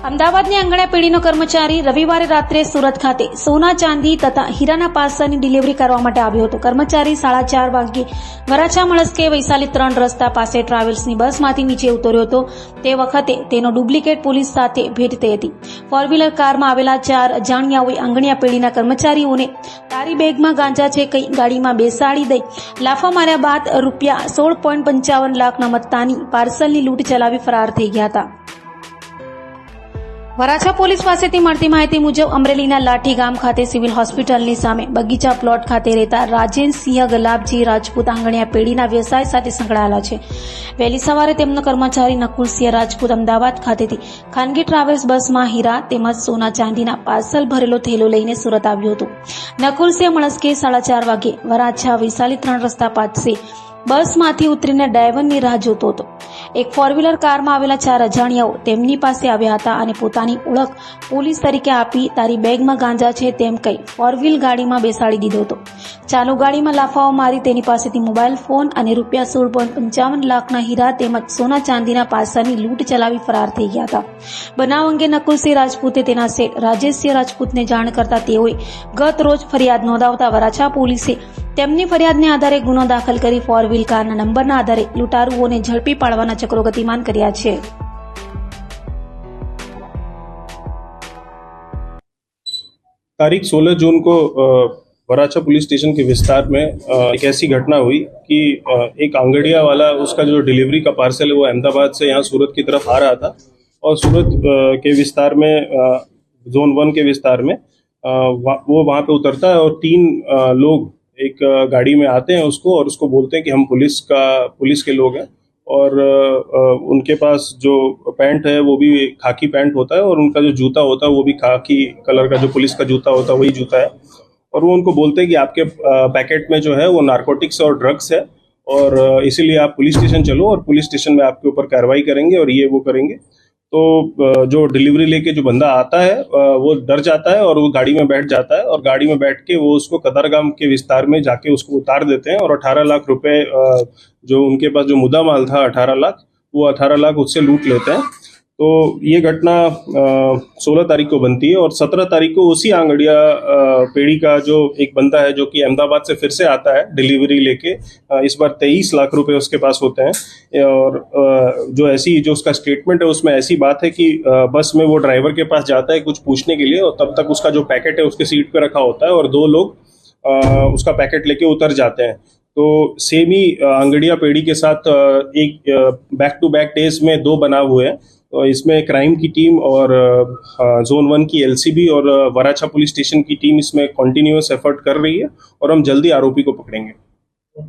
અમદાવાદની આંગણિયા પેઢીનો કર્મચારી રવિવારે રાત્રે સુરત ખાતે સોના ચાંદી તથા હીરાના પાસાની ડિલિવરી કરવા માટે આવ્યો હતો. કર્મચારી 4:30 વાગ્યે વરાછા મળસ્કે વૈશાલી 3 રસ્તા પાસે ટ્રાવેલ્સની બસમાંથી નીચે ઉતર્યો હતો. તે વખતે તેનો ડુપ્લિકેટ પોલીસ સાથે ભેટ થઈ હતી. ફોર વ્હીલર કારમાં આવેલા 4 અજાણ્યાઓએ આંગણિયા પેઢીના કર્મચારીઓને તારી બેગમાં ગાંજા છે કઈ ગાડીમાં બેસાડી દઈ લાફા માર્યા બાદ રૂપિયા 16.55 લાખના મત્તાની પાર્સલની લૂંટ ચલાવી ફરાર થઈ ગયા હતા. વરાછા પોલીસ પાસેથી મળતી માહિતી મુજબ અમરેલીના લાઠી ગામ ખાતે સિવિલ હોસ્પિટલની સામે બગીચા પ્લોટ ખાતે રહેતા રાજેન્દ્રસિંહ ગલાબજી રાજપૂત આંગણિયા પેઢીના વ્યવસાય સાથે સંકળાયેલા છે. વહેલી સવારે તેમનો કર્મચારી નકુલસિંહ રાજપૂત અમદાવાદ ખાતેથી ખાનગી ટ્રાવેલ્સ બસમાં હીરા તેમજ સોના ચાંદીના પાર્સલ ભરેલો થેલો લઈને સુરત આવ્યો હતો. નકુલસિંહ મળસ્કે 4:30 વાગ્યે વરાછા વૈશાલી 3 રસ્તા પાસે બસમાંથી ઉતરીને ડ્રાઈવરની રાહ જોતો હતો. એક ફોર વ્હીલર કારમાં આવેલા 4 અજાણ્યાઓ તેમની પાસે આવ્યા હતા અને પોતાની ઓળખ પોલીસ તરીકે આપી તારી બેગમાં ગાંજા છે તેમ કહી ફોર વ્હીલ ગાડીમાં બેસાડી દીધો હતો. ચાલુ ગાડીમાં લાફાઓ મારી તેની પાસેથી મોબાઈલ ફોન અને રૂપિયા 16.55 લાખના હીરા તેમજ સોના ચાંદીના પાસાની લૂંટ ચલાવી ફરાર થઈ ગયા હતા. બનાવ અંગે નકુલસિંહ રાજપૂતે તેના શેઠ રાજેશસિંહ રાજપૂતને જાણ કરતા તેઓએ ગત રોજ ફરિયાદ નોંધાવતા વરાછા પોલીસે તેમની ફરિયાદને આધારે ગુનો દાખલ કરી ફોર વ્હીલ કારના નંબરના આધારે લૂંટારુઓને ઝડપી પાડવાના ચક્રો ગતિમાન કર્યા છે. तारीख 16 जून को वराछा पुलिस स्टेशन के विस्तार में एक ऐसी घटना हुई कि एक आंगड़िया वाला उसका जो डिलीवरी का पार्सल है वो अहमदाबाद से यहाँ सूरत की तरफ आ रहा था और सूरत के विस्तार में जोन 1 के विस्तार में वो वहाँ पे उतरता है और 3 लोग एक गाड़ी में आते हैं उसको और उसको बोलते हैं कि हम पुलिस के लोग हैं और उनके पास जो पैंट है वो भी खाकी पैंट होता है और उनका जो जूता होता है वो भी खाकी कलर का जो पुलिस का जूता होता है वही जूता है और वो उनको बोलते हैं कि आपके पैकेट में जो है वो नारकोटिक्स और ड्रग्स है और इसीलिए आप पुलिस स्टेशन चलो और पुलिस स्टेशन में आपके ऊपर कार्रवाई करेंगे और ये वो करेंगे. तो जो डिलीवरी लेके जो बंदा आता है वो डर जाता है और वो गाड़ी में बैठ जाता है और गाड़ी में बैठ के वो उसको कतारगाम के विस्तार में जाके उसको उतार देते हैं और 18 लाख रुपए जो उनके पास जो मुद्दा माल था 18 लाख वो 18 लाख उससे लूट लेते हैं. तो ये घटना 16 तारीख को बनती है और 17 तारीख को उसी आंगड़िया पेड़ी का जो एक बंदा है जो कि अहमदाबाद से फिर से आता है डिलीवरी लेके, इस बार 23 लाख रुपए उसके पास होते हैं और जो उसका स्टेटमेंट है उसमें ऐसी बात है कि बस में वो ड्राइवर के पास जाता है कुछ पूछने के लिए और तब तक उसका जो पैकेट है उसके सीट पे रखा होता है और 2 लोग उसका पैकेट लेके उतर जाते हैं. तो सेम ही आंगड़िया पेड़ी के साथ एक बैक टू बैक डेज में 2 बनाव हुए हैं. तो इसमें क्राइम की टीम और जोन 1 की एलसीबी और वराछा पुलिस स्टेशन की टीम इसमें कॉन्टिन्यूअस एफर्ट कर रही है और हम जल्दी आरोपी को पकड़ेंगे.